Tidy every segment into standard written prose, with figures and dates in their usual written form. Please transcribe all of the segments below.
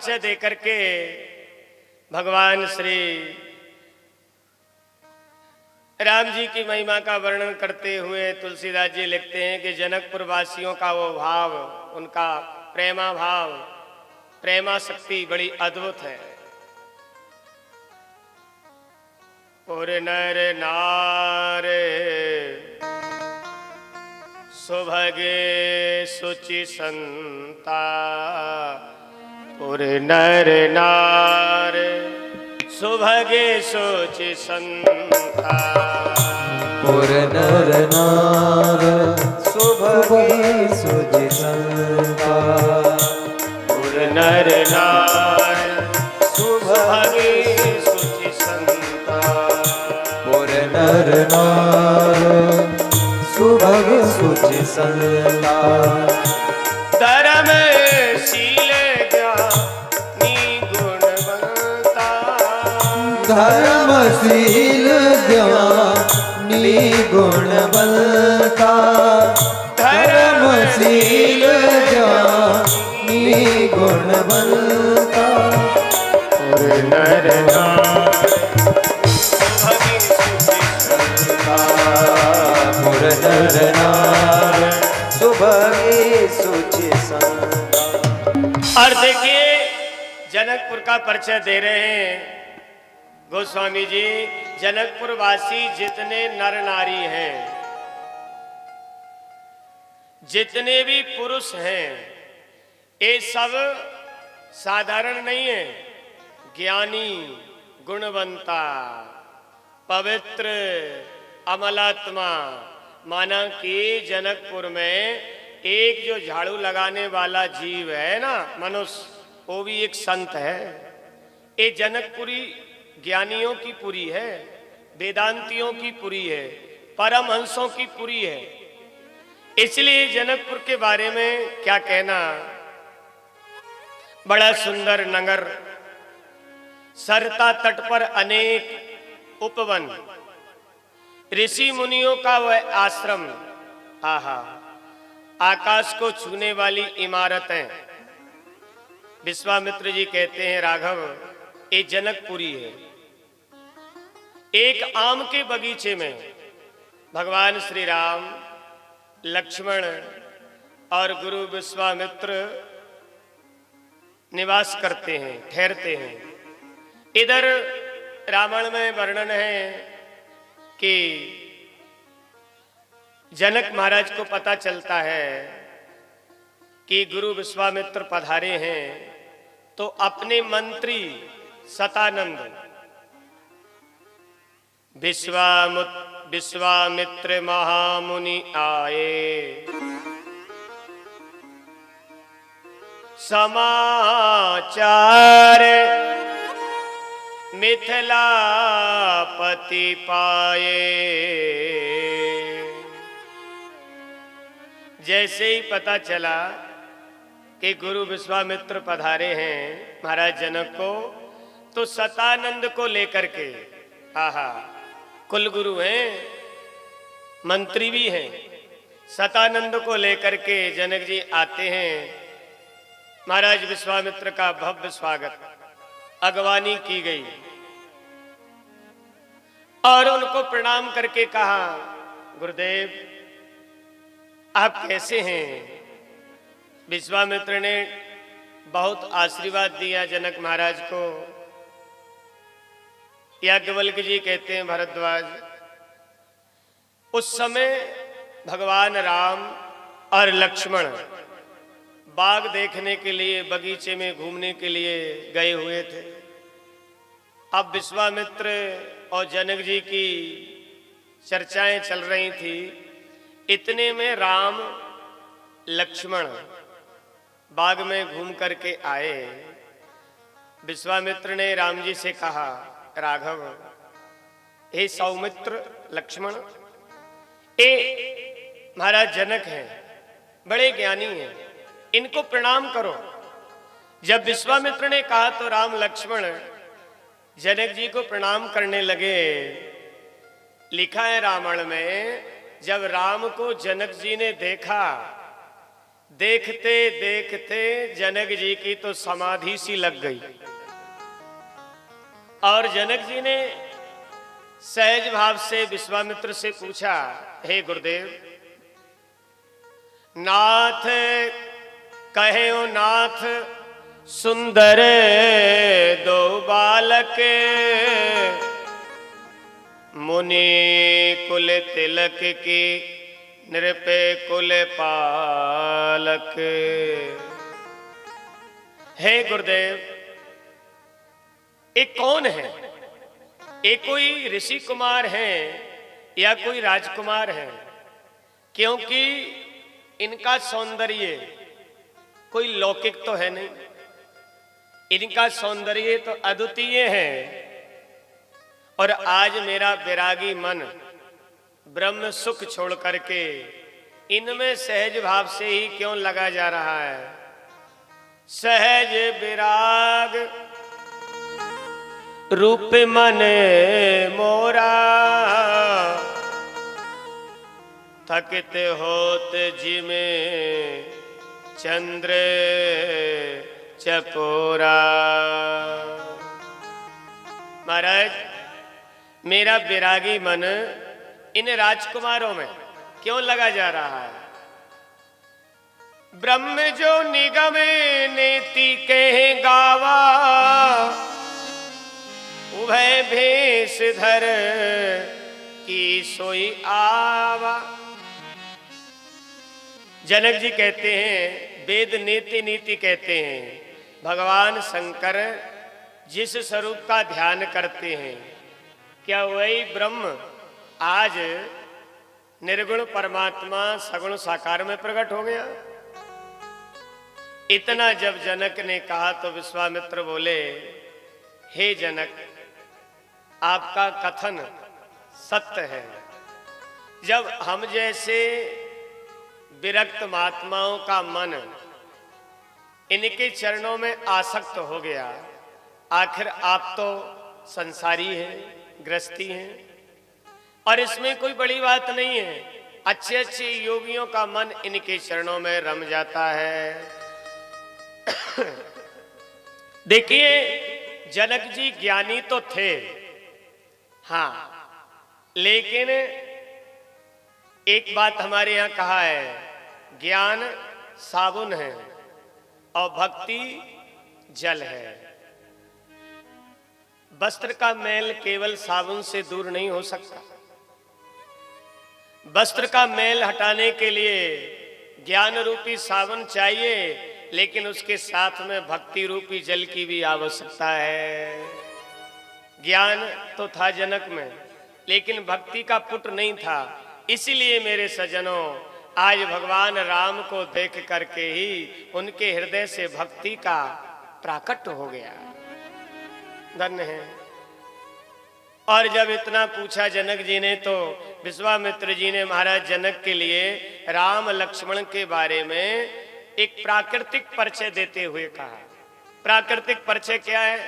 परिचय देकर के भगवान श्री राम जी की महिमा का वर्णन करते हुए तुलसीदास जी लिखते हैं कि जनकपुर वासियों का वो भाव, उनका प्रेमा भाव, प्रेमा शक्ति बड़ी अद्भुत है। पुर नर नार सुभगे सुचि संता, पुर नर नार सुभगे सुचि संता, पुर नर नार सुभगे सुचि संता, पुर नर नार सुभगे सुचि संता, पुर नर नार सुभगे सुचि संता, धर्म शील ज्ञानी गुणवंता, धर्मशील ज्ञानी गुणवंता, धर्मशील ज्ञानी गुणवंता, पुर नर नार सुभगे सुचि संता, पुर नर नार सुभगे सुचि संता। और देखिए जनकपुर का परिचय दे रहे हैं गोस्वामी जी। जनकपुर वासी जितने नर नारी हैं, जितने भी पुरुष हैं, ये सब साधारण नहीं है। ज्ञानी, गुणवंता, पवित्र, अमलात्मा। माना कि जनकपुर में एक जो झाड़ू लगाने वाला जीव है ना, मनुष्य, वो भी एक संत है। ये जनकपुरी ज्ञानियों की पुरी है, वेदांतियों की पुरी है, परमहंसों की पुरी है। इसलिए जनकपुर के बारे में क्या कहना। बड़ा सुंदर नगर, सरता तट पर अनेक उपवन, ऋषि मुनियों का वह आश्रम, आहा, आकाश को छूने वाली इमारतें। विश्वामित्र जी कहते हैं राघव, ये जनकपुरी है। एक आम के बगीचे में भगवान श्री राम, लक्ष्मण और गुरु विश्वामित्र निवास करते हैं, ठहरते हैं। इधर रामायण में वर्णन है कि जनक महाराज को पता चलता है कि गुरु विश्वामित्र पधारे हैं, तो अपने मंत्री सतानंद, विश्वामित्र महामुनि आए, समाचार मिथिलापति पाए। जैसे ही पता चला कि गुरु विश्वामित्र पधारे हैं महाराज जनक को, तो सतानंद को लेकर के, आहा, कुलगुरु हैं, मंत्री भी हैं, सतानंद को लेकर के जनक जी आते हैं। महाराज विश्वामित्र का भव्य स्वागत, अगवानी की गई और उनको प्रणाम करके कहा, गुरुदेव आप कैसे हैं। विश्वामित्र ने बहुत आशीर्वाद दिया जनक महाराज को। याज्ञवल्क्य जी कहते हैं, भरद्वाज, उस समय भगवान राम और लक्ष्मण बाग देखने के लिए, बगीचे में घूमने के लिए गए हुए थे। अब विश्वामित्र और जनक जी की चर्चाएं चल रही थी। इतने में राम लक्ष्मण बाग में घूम करके आए। विश्वामित्र ने राम जी से कहा, राघव, हे सौमित्र, लक्ष्मण, ये महाराज जनक हैं, बड़े ज्ञानी हैं, इनको प्रणाम करो। जब विश्वामित्र ने कहा तो राम लक्ष्मण जनक जी को प्रणाम करने लगे। लिखा है रामायण में, जब राम को जनक जी ने देखा देखते देखते जनक जी की तो समाधि सी लग गई और जनक जी ने सहज भाव से विश्वामित्र से पूछा, हे गुरुदेव, नाथ कहे ओ नाथ सुंदर दो बालक, मुनि कुल तिलक की नृपे कुल पालक। हे गुरुदेव, ये कौन है? ये कोई ऋषि कुमार हैं या कोई राजकुमार हैं? क्योंकि इनका सौंदर्य कोई लौकिक तो है नहीं, इनका सौंदर्य तो अद्वितीय है। और आज मेरा विरागी मन ब्रह्म सुख छोड़ करके इनमें सहज भाव से ही क्यों लगा जा रहा है? सहज विराग रूप मन मोरा, थकित होत जिमे चंद्र चकोरा। महाराज, मेरा विरागी मन इन राजकुमारों में क्यों लगा जा रहा है? ब्रह्म जो निगम नेति कहे गावा, उभय भेष धर की सोई आवा। जनक जी कहते हैं, वेद नीति नीति कहते हैं, भगवान शंकर जिस स्वरूप का ध्यान करते हैं, क्या वही ब्रह्म आज निर्गुण परमात्मा सगुण साकार में प्रकट हो गया? इतना जब जनक ने कहा तो विश्वामित्र बोले, हे जनक, आपका कथन सत्य है। जब हम जैसे विरक्त महात्माओं का मन इनके चरणों में आसक्त हो गया, आखिर आप तो संसारी हैं, गृहस्थी हैं, और इसमें कोई बड़ी बात नहीं है। अच्छे अच्छे योगियों का मन इनके चरणों में रम जाता है। देखिए, जनक जी ज्ञानी तो थे, हाँ, लेकिन एक बात हमारे यहाँ कहा है, ज्ञान साबुन है और भक्ति जल है। वस्त्र का मैल केवल साबुन से दूर नहीं हो सकता। वस्त्र का मैल हटाने के लिए ज्ञान रूपी साबुन चाहिए, लेकिन उसके साथ में भक्ति रूपी जल की भी आवश्यकता है। ज्ञान तो था जनक में, लेकिन भक्ति का पुट नहीं था। इसीलिए मेरे सज्जनों, आज भगवान राम को देख करके ही उनके हृदय से भक्ति का प्राकट हो गया। धन्य है। और जब इतना पूछा जनक जी ने, तो विश्वामित्र जी ने महाराज जनक के लिए राम लक्ष्मण के बारे में एक प्राकृतिक परिचय देते हुए कहा। प्राकृतिक परिचय क्या है?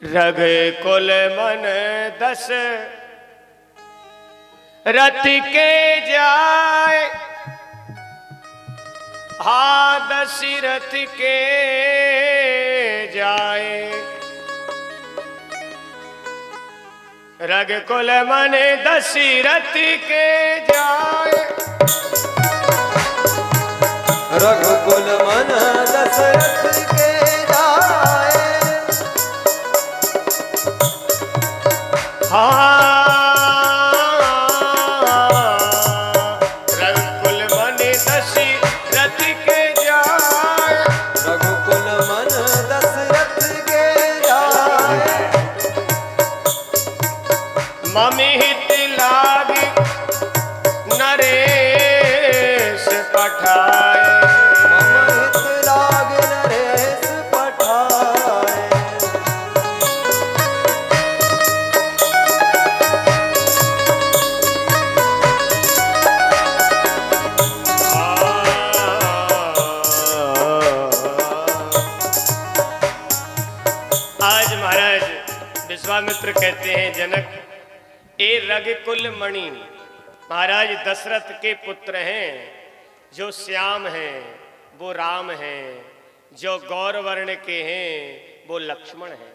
रग कुल मन दस रथ के जाए, हा दशरथ के जाए। रग कुल मन दशरथ के जाए, रघुकुल मन दशरथ के जाए। हाँ, रघुकुल मन दशरथ के जाए। रघुकुल मन दशरथ के जाए। ममि हित लागी नरेश पठाए। मम हित लाग नरेश पठाए। आज महाराज विश्वामित्र कहते हैं, जनक, ए रग कुल मणि महाराज दशरथ के पुत्र हैं, जो श्याम हैं वो राम हैं, जो गौर वर्ण के हैं वो लक्ष्मण हैं।